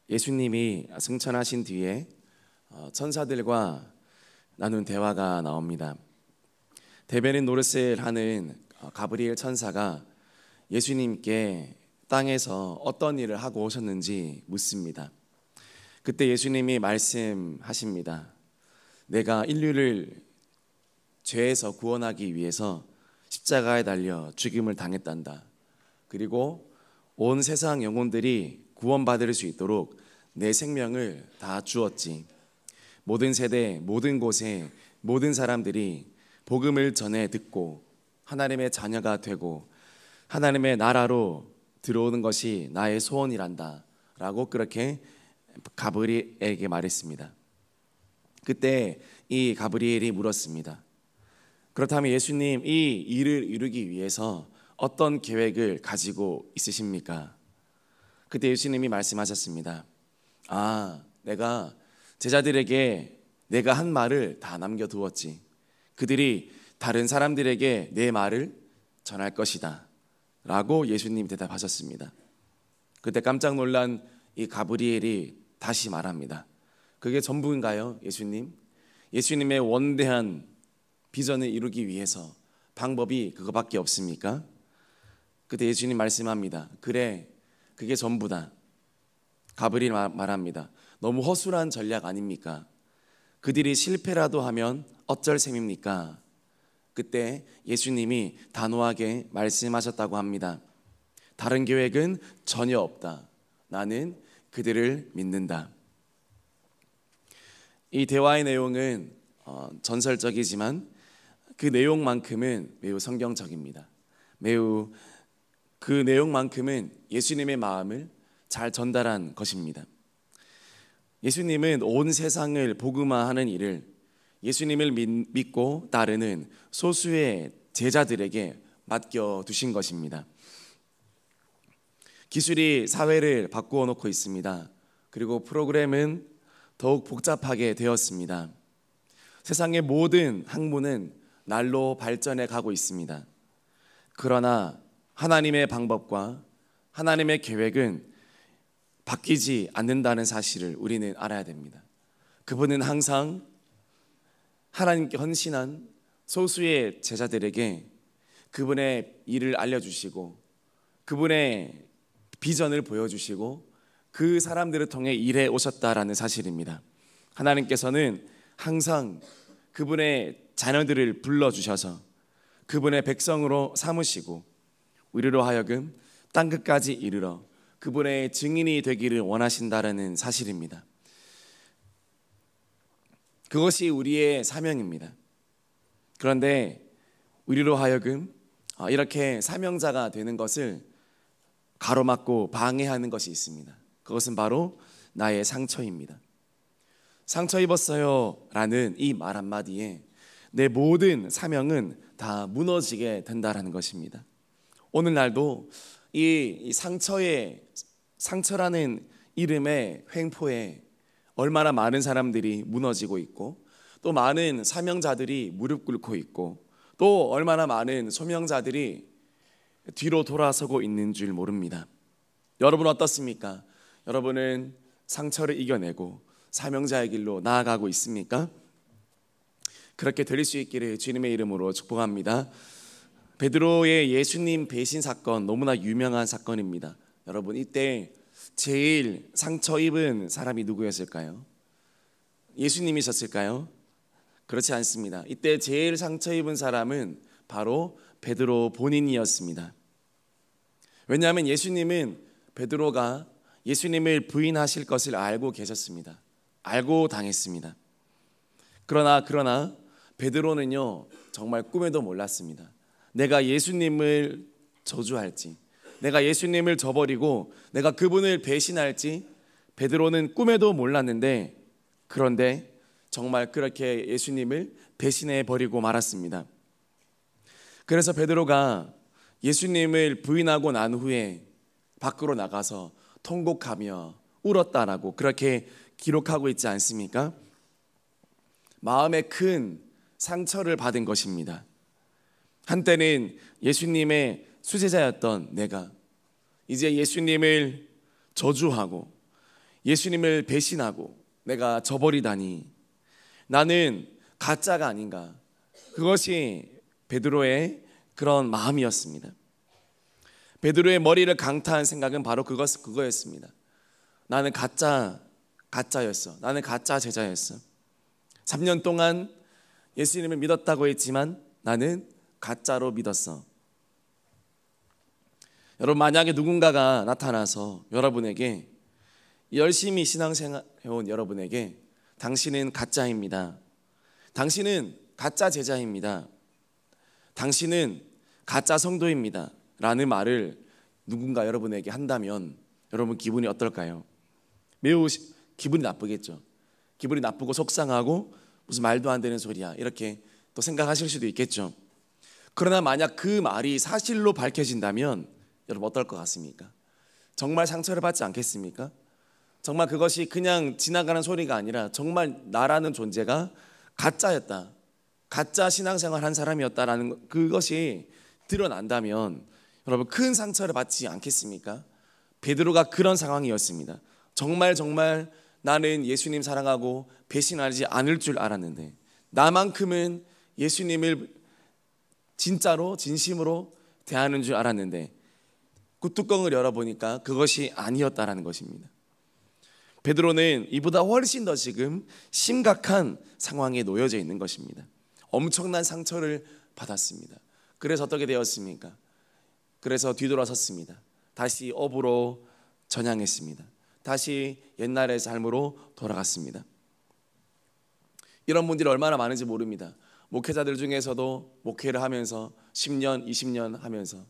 예수님이 승천하신 뒤에 천사들과 나눈 대화가 나옵니다. 대변인 노릇을 하는 가브리엘 천사가 예수님께 땅에서 어떤 일을 하고 오셨는지 묻습니다. 그때 예수님이 말씀하십니다. 내가 인류를 죄에서 구원하기 위해서 십자가에 달려 죽임을 당했단다. 그리고 온 세상 영혼들이 구원받을 수 있도록 내 생명을 다 주었지. 모든 세대, 모든 곳에 모든 사람들이 복음을 전해 듣고 하나님의 자녀가 되고 하나님의 나라로 들어오는 것이 나의 소원이란다 라고 그렇게 가브리엘에게 말했습니다. 그때 이 가브리엘이 물었습니다. 그렇다면 예수님, 이 일을 이루기 위해서 어떤 계획을 가지고 있으십니까? 그때 예수님이 말씀하셨습니다. 내가 제자들에게 내가 한 말을 다 남겨두었지. 그들이 다른 사람들에게 내 말을 전할 것이다 라고 예수님이 대답하셨습니다. 그때 깜짝 놀란 이 가브리엘이 다시 말합니다. 그게 전부인가요, 예수님? 예수님의 원대한 비전을 이루기 위해서 방법이 그거밖에 없습니까? 그때 예수님 말씀합니다. 그래, 그게 전부다. 가브리엘 말합니다. 너무 허술한 전략 아닙니까? 그들이 실패라도 하면 어쩔 셈입니까? 그때 예수님이 단호하게 말씀하셨다고 합니다. 다른 계획은 전혀 없다. 나는 그들을 믿는다. 이 대화의 내용은 전설적이지만 그 내용만큼은 매우 성경적입니다. 매우 그 내용만큼은 예수님의 마음을 잘 전달한 것입니다. 예수님은 온 세상을 복음화하는 일을 예수님을 믿고 따르는 소수의 제자들에게 맡겨두신 것입니다. 기술이 사회를 바꾸어 놓고 있습니다. 그리고 프로그램은 더욱 복잡하게 되었습니다. 세상의 모든 학문은 날로 발전해 가고 있습니다. 그러나 하나님의 방법과 하나님의 계획은 바뀌지 않는다는 사실을 우리는 알아야 됩니다. 그분은 항상 하나님께 헌신한 소수의 제자들에게 그분의 일을 알려주시고 그분의 비전을 보여주시고 그 사람들을 통해 일해 오셨다라는 사실입니다. 하나님께서는 항상 그분의 자녀들을 불러주셔서 그분의 백성으로 삼으시고 우리로 하여금 땅끝까지 이르러 그분의 증인이 되기를 원하신다라는 사실입니다. 그것이 우리의 사명입니다. 그런데 우리로 하여금 이렇게 사명자가 되는 것을 가로막고 방해하는 것이 있습니다. 그것은 바로 나의 상처입니다. 상처 입었어요 라는 이 말 한마디에 내 모든 사명은 다 무너지게 된다라는 것입니다. 오늘날도 이 상처라는 이름의 횡포에 얼마나 많은 사람들이 무너지고 있고 또 많은 사명자들이 무릎 꿇고 있고 또 얼마나 많은 소명자들이 뒤로 돌아서고 있는 줄 모릅니다. 여러분 어떻습니까? 여러분은 상처를 이겨내고 사명자의 길로 나아가고 있습니까? 그렇게 될 수 있기를 주님의 이름으로 축복합니다. 베드로의 예수님 배신 사건 너무나 유명한 사건입니다. 여러분 이때 제일 상처 입은 사람이 누구였을까요? 예수님이셨을까요? 그렇지 않습니다. 이때 제일 상처 입은 사람은 바로 베드로 본인이었습니다. 왜냐하면 예수님은 베드로가 예수님을 부인하실 것을 알고 계셨습니다. 알고 당했습니다. 그러나 베드로는요 정말 꿈에도 몰랐습니다. 내가 예수님을 저주할지, 내가 예수님을 저버리고 내가 그분을 배신할지 베드로는 꿈에도 몰랐는데 그런데 정말 그렇게 예수님을 배신해 버리고 말았습니다. 그래서 베드로가 예수님을 부인하고 난 후에 밖으로 나가서 통곡하며 울었다라고 그렇게 기록하고 있지 않습니까? 마음에 큰 상처를 받은 것입니다. 한때는 예수님의 수제자였던 내가 이제 예수님을 저주하고 예수님을 배신하고 내가 저버리다니 나는 가짜가 아닌가. 그것이 베드로의 그런 마음이었습니다. 베드로의 머리를 강타한 생각은 바로 그거였습니다. 나는 가짜였어. 나는 가짜 제자였어. 3년 동안 예수님을 믿었다고 했지만 나는 가짜로 믿었어. 여러분, 만약에 누군가가 나타나서 여러분에게, 열심히 신앙생활 해온 여러분에게 당신은 가짜입니다, 당신은 가짜 제자입니다, 당신은 가짜 성도입니다 라는 말을 누군가 여러분에게 한다면 여러분 기분이 어떨까요? 매우 기분이 나쁘겠죠. 기분이 나쁘고 속상하고 무슨 말도 안 되는 소리야 이렇게 또 생각하실 수도 있겠죠. 그러나 만약 그 말이 사실로 밝혀진다면 여러분 어떨 것 같습니까? 정말 상처를 받지 않겠습니까? 정말 그것이 그냥 지나가는 소리가 아니라 정말 나라는 존재가 가짜였다, 가짜 신앙생활 한 사람이었다라는 그것이 드러난다면 여러분 큰 상처를 받지 않겠습니까? 베드로가 그런 상황이었습니다. 정말 나는 예수님 사랑하고 배신하지 않을 줄 알았는데, 나만큼은 예수님을 진짜로 진심으로 대하는 줄 알았는데 굿뚜껑을 열어보니까 그것이 아니었다라는 것입니다. 베드로는 이보다 훨씬 더 지금 심각한 상황에 놓여져 있는 것입니다. 엄청난 상처를 받았습니다. 그래서 어떻게 되었습니까? 그래서 뒤돌아섰습니다. 다시 업으로 전향했습니다. 다시 옛날의 삶으로 돌아갔습니다. 이런 분들이 얼마나 많은지 모릅니다. 목회자들 중에서도 목회를 하면서 10년, 20년 하면서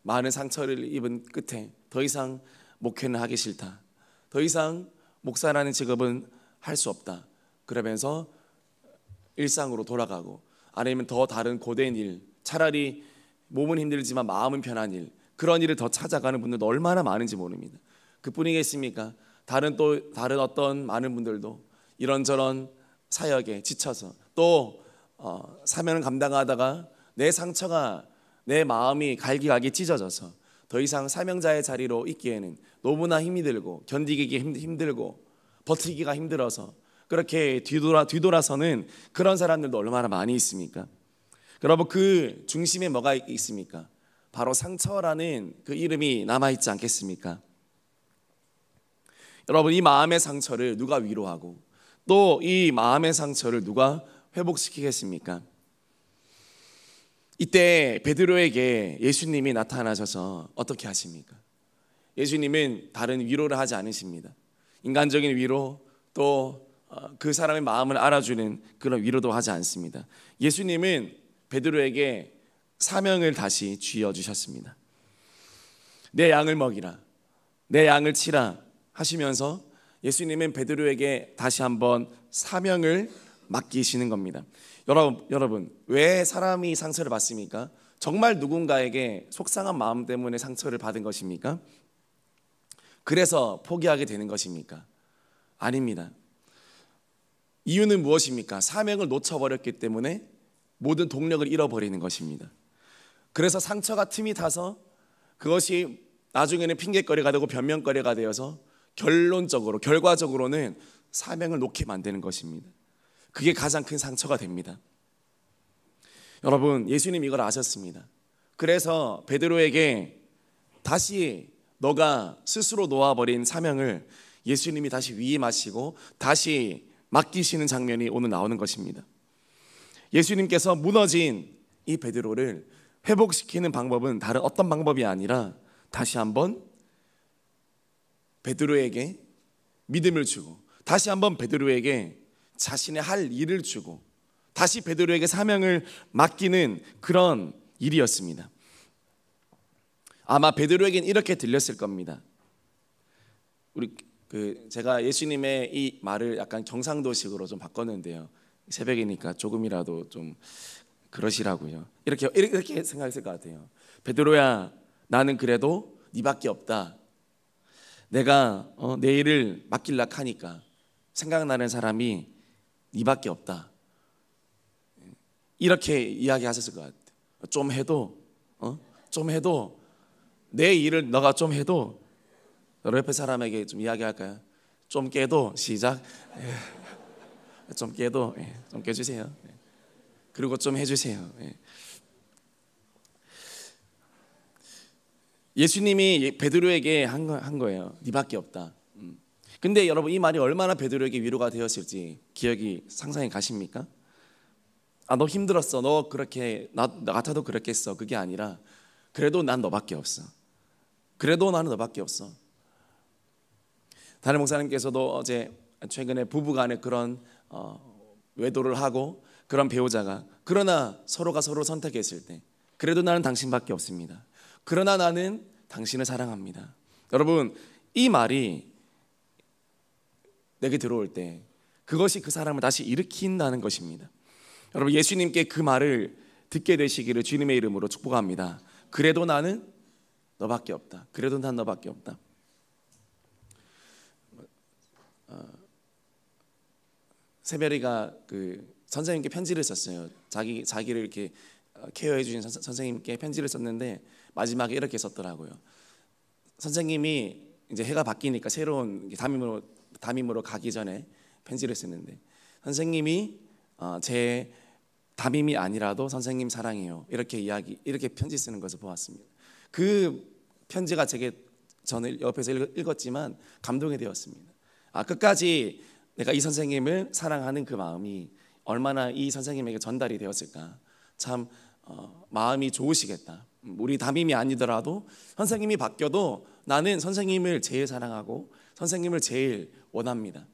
많은 상처를 입은 끝에 더 이상 목회는 하기 싫다, 더 이상 목사라는 직업은 할 수 없다, 그러면서 일상으로 돌아가고, 아니면 더 다른 고된 일, 차라리 몸은 힘들지만 마음은 편한 일, 그런 일을 더 찾아가는 분들도 얼마나 많은지 모릅니다. 그뿐이겠습니까? 다른 어떤 많은 분들도 이런저런 사역에 지쳐서 또 사명을 감당하다가 내 상처가, 내 마음이 갈기갈기 찢어져서 더 이상 사명자의 자리로 있기에는 너무나 힘이 들고 견디기 힘들고 버티기가 힘들어서 그렇게 뒤돌아서는 그런 사람들도 얼마나 많이 있습니까? 여러분, 그 중심에 뭐가 있습니까? 바로 상처라는 그 이름이 남아있지 않겠습니까? 여러분, 이 마음의 상처를 누가 위로하고 또 이 마음의 상처를 누가 회복시키겠습니까? 이때 베드로에게 예수님이 나타나셔서 어떻게 하십니까? 예수님은 다른 위로를 하지 않으십니다. 인간적인 위로, 또 그 사람의 마음을 알아주는 그런 위로도 하지 않습니다. 예수님은 베드로에게 사명을 다시 쥐어주셨습니다. 내 양을 먹이라, 내 양을 치라 하시면서 예수님은 베드로에게 다시 한번 사명을 맡기시는 겁니다. 여러분, 왜 사람이 상처를 받습니까? 정말 누군가에게 속상한 마음 때문에 상처를 받은 것입니까? 그래서 포기하게 되는 것입니까? 아닙니다. 이유는 무엇입니까? 사명을 놓쳐버렸기 때문에 모든 동력을 잃어버리는 것입니다. 그래서 상처가 틈이 타서 그것이 나중에는 핑계거리가 되고 변명거리가 되어서 결과적으로는 사명을 놓게 만드는 것입니다. 그게 가장 큰 상처가 됩니다. 여러분, 예수님 이걸 아셨습니다. 그래서 베드로에게 다시 너가 스스로 놓아버린 사명을 예수님이 다시 위임하시고 다시 맡기시는 장면이 오늘 나오는 것입니다. 예수님께서 무너진 이 베드로를 회복시키는 방법은 다른 어떤 방법이 아니라 다시 한번 베드로에게 믿음을 주고, 다시 한번 베드로에게 자신의 할 일을 주고, 다시 베드로에게 사명을 맡기는 그런 일이었습니다. 아마 베드로에게는 이렇게 들렸을 겁니다. 제가 예수님의 이 말을 약간 경상도식으로 좀 바꿨는데요. 새벽이니까 조금이라도 좀 그러시라고요. 이렇게 생각했을 것 같아요. 베드로야, 나는 그래도 네밖에 없다. 내가 내 일을 맡길라 하니까 생각나는 사람이 네밖에 없다. 이렇게 이야기하셨을 것 같아요. 좀 해도 내 일을 너가 좀 해도 여러 옆에 사람에게 좀 이야기할까요? 좀 깨도 시작. 좀 깨도 좀 깨주세요. 그리고 좀 해주세요. 예수님이 베드로에게 한 거예요. 네밖에 없다. 근데 여러분 이 말이 얼마나 베드로에게 위로가 되었을지 기억이 상상이 가십니까? 너 힘들었어. 너 그렇게 나 같아도 그렇겠어. 그게 아니라 그래도 난 너밖에 없어. 그래도 나는 너밖에 없어. 다른 목사님께서도 어제 최근에 부부간에 그런 외도를 하고 그런 배우자가 그러나 서로가 서로 선택했을 때 그래도 나는 당신밖에 없습니다. 그러나 나는 당신을 사랑합니다. 여러분 이 말이 내게 들어올 때 그것이 그 사람을 다시 일으킨다는 것입니다. 여러분 예수님께 그 말을 듣게 되시기를 주님의 이름으로 축복합니다. 그래도 나는 너밖에 없다. 그래도 난 너밖에 없다. 새별이가 그 선생님께 편지를 썼어요. 자기를 이렇게 케어해 주신 선생님께 편지를 썼는데 마지막에 이렇게 썼더라고요. 선생님이 이제 해가 바뀌니까 새로운 담임으로 가기 전에 편지를 쓰는데 선생님이 제 담임이 아니라도 선생님 사랑해요. 이렇게 편지 쓰는 것을 보았습니다. 그 편지가 저는 옆에서 읽었지만 감동이 되었습니다. 끝까지 내가 이 선생님을 사랑하는 그 마음이 얼마나 이 선생님에게 전달이 되었을까. 참 마음이 좋으시겠다. 우리 담임이 아니더라도 선생님이 바뀌어도 나는 선생님을 제일 사랑하고 선생님을 제일 원합니다.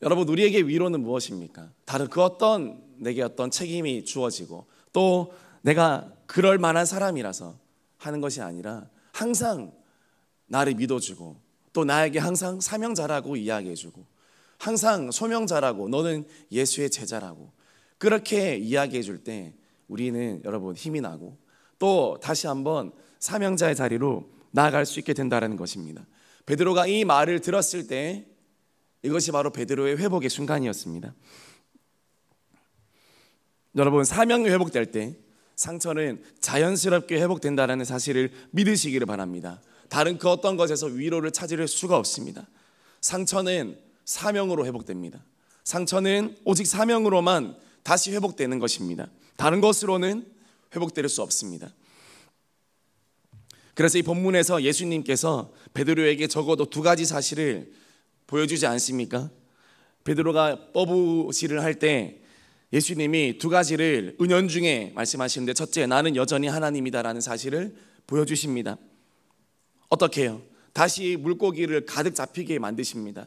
여러분 우리에게 위로는 무엇입니까? 다른 내게 어떤 책임이 주어지고 또 내가 그럴 만한 사람이라서 하는 것이 아니라 항상 나를 믿어주고 또 나에게 항상 사명자라고 이야기해주고 항상 소명자라고 너는 예수의 제자라고 그렇게 이야기해줄 때 우리는 여러분 힘이 나고 또 다시 한번 사명자의 자리로 나아갈 수 있게 된다는 것입니다. 베드로가 이 말을 들었을 때 이것이 바로 베드로의 회복의 순간이었습니다. 여러분 사명이 회복될 때 상처는 자연스럽게 회복된다는 사실을 믿으시기를 바랍니다. 다른 그 어떤 것에서 위로를 찾을 수가 없습니다. 상처는 사명으로 회복됩니다. 상처는 오직 사명으로만 다시 회복되는 것입니다. 다른 것으로는 회복될 수 없습니다. 그래서 이 본문에서 예수님께서 베드로에게 적어도 두 가지 사실을 보여주지 않습니까? 베드로가 뻐부시를 할 때 예수님이 두 가지를 은연중에 말씀하시는데 첫째, 나는 여전히 하나님이다라는 사실을 보여주십니다. 어떻게 해요? 다시 물고기를 가득 잡히게 만드십니다.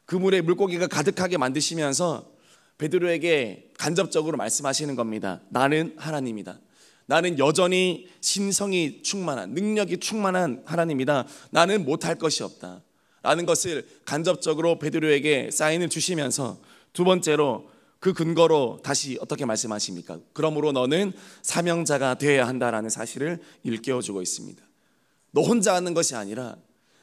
그물에 물고기가 가득하게 만드시면서 베드로에게 간접적으로 말씀하시는 겁니다. 나는 하나님이다. 나는 여전히 신성이 충만한, 능력이 충만한 하나님이다. 나는 못할 것이 없다 라는 것을 간접적으로 베드로에게 사인을 주시면서 두 번째로 그 근거로 다시 어떻게 말씀하십니까? 그러므로 너는 사명자가 되어야 한다라는 사실을 일깨워주고 있습니다. 너 혼자 하는 것이 아니라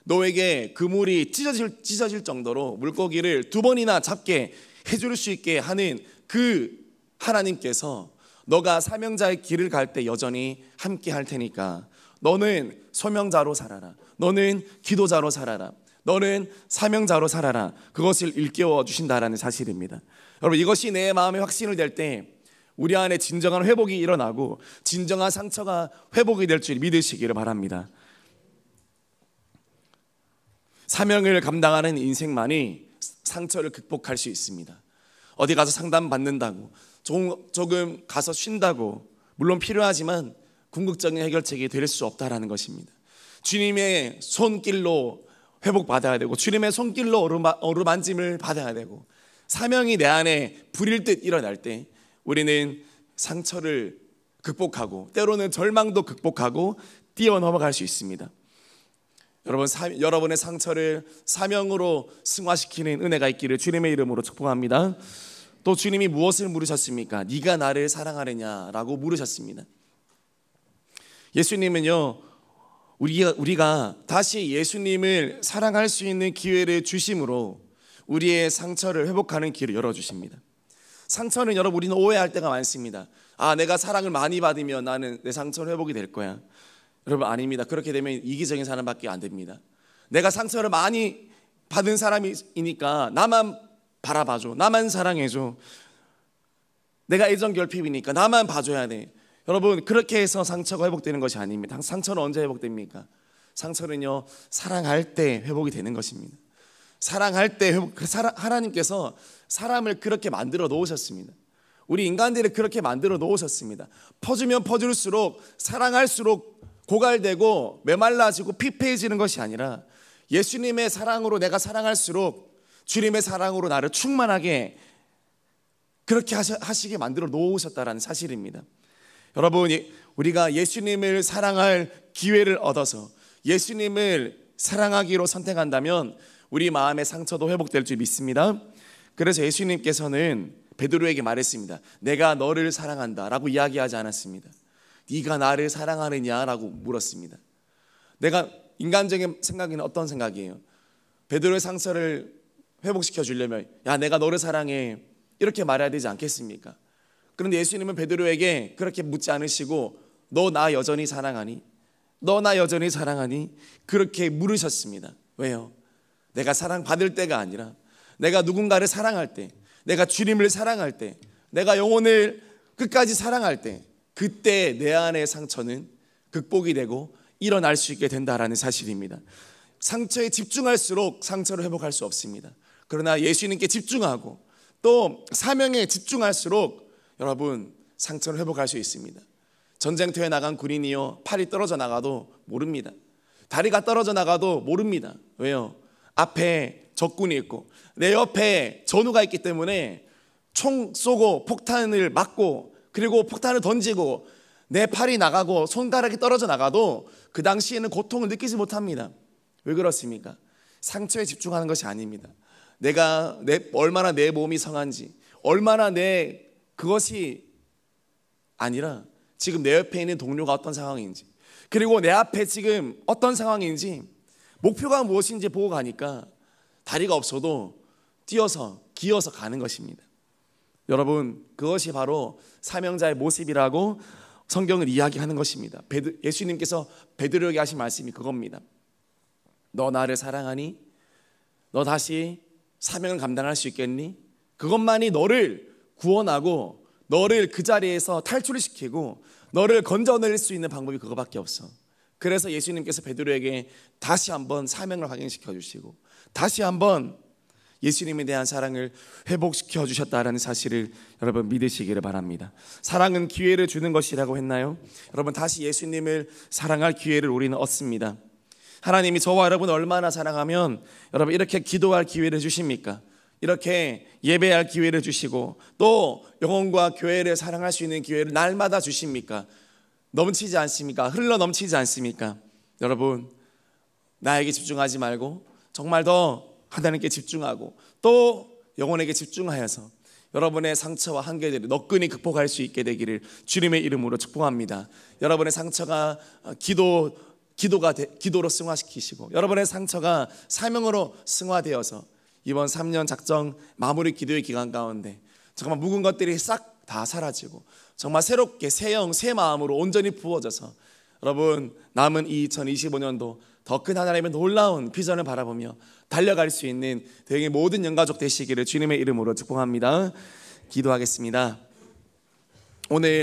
너에게 그물이 찢어질 정도로 물고기를 두 번이나 잡게 해줄 수 있게 하는 그 하나님께서 너가 사명자의 길을 갈 때 여전히 함께 할 테니까 너는 소명자로 살아라. 너는 기도자로 살아라. 너는 사명자로 살아라. 그것을 일깨워 주신다라는 사실입니다. 여러분 이것이 내 마음에 확신을 될 때 우리 안에 진정한 회복이 일어나고 진정한 상처가 회복이 될 줄 믿으시기를 바랍니다. 사명을 감당하는 인생만이 상처를 극복할 수 있습니다. 어디 가서 상담 받는다고 조금 가서 쉰다고 물론 필요하지만 궁극적인 해결책이 될 수 없다라는 것입니다. 주님의 손길로 회복받아야 되고 주님의 손길로 어루만짐을 받아야 되고 사명이 내 안에 불일 듯 일어날 때 우리는 상처를 극복하고 때로는 절망도 극복하고 뛰어넘어갈 수 있습니다. 여러분 여러분의 상처를 사명으로 승화시키는 은혜가 있기를 주님의 이름으로 축복합니다. 또 주님이 무엇을 물으셨습니까? 네가 나를 사랑하느냐라고 물으셨습니다. 예수님은요 우리가 다시 예수님을 사랑할 수 있는 기회를 주심으로 우리의 상처를 회복하는 길을 열어주십니다. 상처는 여러분 우리는 오해할 때가 많습니다. 내가 사랑을 많이 받으면 나는 내 상처를 회복이 될 거야. 여러분 아닙니다. 그렇게 되면 이기적인 사람밖에 안 됩니다. 내가 상처를 많이 받은 사람이니까 나만 바라봐줘, 나만 사랑해줘, 내가 애정 결핍이니까 나만 봐줘야 돼. 여러분, 그렇게 해서 상처가 회복되는 것이 아닙니다. 상처는 언제 회복됩니까? 상처는요, 사랑할 때 회복이 되는 것입니다. 사랑할 때 하나님께서 사람을 그렇게 만들어 놓으셨습니다. 우리 인간들을 그렇게 만들어 놓으셨습니다. 퍼주면 퍼줄수록, 사랑할수록 고갈되고 메말라지고 피폐해지는 것이 아니라 예수님의 사랑으로 내가 사랑할수록 주님의 사랑으로 나를 충만하게 그렇게 하시게 만들어 놓으셨다는 사실입니다. 여러분, 우리가 예수님을 사랑할 기회를 얻어서 예수님을 사랑하기로 선택한다면 우리 마음의 상처도 회복될 줄 믿습니다. 그래서 예수님께서는 베드로에게 말했습니다. 내가 너를 사랑한다 라고 이야기하지 않았습니다. 네가 나를 사랑하느냐 라고 물었습니다. 내가 인간적인 생각에는 어떤 생각이에요? 베드로의 상처를 회복시켜 주려면 야, 내가 너를 사랑해 이렇게 말해야 되지 않겠습니까? 그런데 예수님은 베드로에게 그렇게 묻지 않으시고 너 나 여전히 사랑하니? 너 나 여전히 사랑하니? 그렇게 물으셨습니다. 왜요? 내가 사랑받을 때가 아니라 내가 누군가를 사랑할 때, 내가 주님을 사랑할 때, 내가 영혼을 끝까지 사랑할 때, 그때 내 안의 상처는 극복이 되고 일어날 수 있게 된다라는 사실입니다. 상처에 집중할수록 상처를 회복할 수 없습니다. 그러나 예수님께 집중하고 또 사명에 집중할수록 여러분, 상처를 회복할 수 있습니다. 전쟁터에 나간 군인이요, 팔이 떨어져 나가도 모릅니다. 다리가 떨어져 나가도 모릅니다. 왜요? 앞에 적군이 있고 내 옆에 전우가 있기 때문에 총 쏘고 폭탄을 맞고 그리고 폭탄을 던지고 내 팔이 나가고 손가락이 떨어져 나가도 그 당시에는 고통을 느끼지 못합니다. 왜 그렇습니까? 상처에 집중하는 것이 아닙니다. 얼마나 내 몸이 성한지, 얼마나 그것이 아니라 지금 내 옆에 있는 동료가 어떤 상황인지, 그리고 내 앞에 지금 어떤 상황인지, 목표가 무엇인지 보고 가니까 다리가 없어도 기어서 가는 것입니다. 여러분, 그것이 바로 사명자의 모습이라고 성경을 이야기하는 것입니다. 예수님께서 베드로에게 하신 말씀이 그겁니다. 너 나를 사랑하니? 너 다시 사명을 감당할 수 있겠니? 그것만이 너를 구원하고 너를 그 자리에서 탈출시키고 너를 건져낼 수 있는 방법이 그거밖에 없어. 그래서 예수님께서 베드로에게 다시 한번 사명을 확인시켜 주시고 다시 한번 예수님에 대한 사랑을 회복시켜 주셨다는 사실을 여러분 믿으시기를 바랍니다. 사랑은 기회를 주는 것이라고 했나요? 여러분, 다시 예수님을 사랑할 기회를 우리는 얻습니다. 하나님이 저와 여러분을 얼마나 사랑하면 여러분 이렇게 기도할 기회를 주십니까? 이렇게 예배할 기회를 주시고 또 영혼과 교회를 사랑할 수 있는 기회를 날마다 주십니까? 넘치지 않습니까? 흘러 넘치지 않습니까? 여러분, 나에게 집중하지 말고 정말 더 하나님께 집중하고 또 영혼에게 집중하여서 여러분의 상처와 한계들을 너끈히 극복할 수 있게 되기를 주님의 이름으로 축복합니다. 여러분의 상처가 기도로 승화시키시고 여러분의 상처가 사명으로 승화되어서 이번 3년 작정 마무리 기도의 기간 가운데 정말 묵은 것들이 싹 다 사라지고 정말 새롭게 새 영, 새 마음으로 온전히 부어져서 여러분 남은 2025년도 더 큰 하나님의 놀라운 비전을 바라보며 달려갈 수 있는 대형의 모든 영가족 되시기를 주님의 이름으로 축복합니다. 기도하겠습니다. 오늘